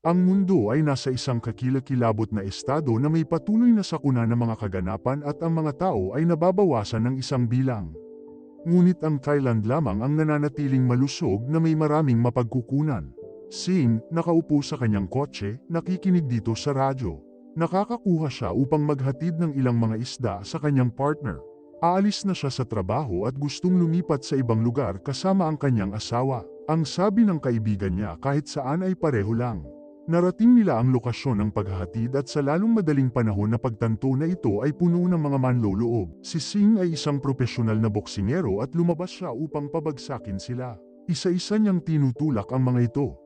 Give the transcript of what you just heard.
Ang mundo ay nasa isang kakilakilabot na estado na may patuloy na sakuna ng mga kaganapan at ang mga tao ay nababawasan ng isang bilang. Ngunit ang Thailand lamang ang nananatiling malusog na may maraming mapagkukunan. Singh, nakaupo sa kanyang kotse, nakikinig dito sa radyo. Nakakakuha siya upang maghatid ng ilang mga isda sa kanyang partner. Aalis na siya sa trabaho at gustong lumipat sa ibang lugar kasama ang kanyang asawa. Ang sabi ng kaibigan niya kahit saan ay pareho lang. Narating nila ang lokasyon ng paghahatid at sa lalong madaling panahon na pagtanto na ito ay puno ng mga manloloob. Si Singh ay isang profesional na boksingero at lumabas siya upang pabagsakin sila. Isa-isa niyang tinutulak ang mga ito.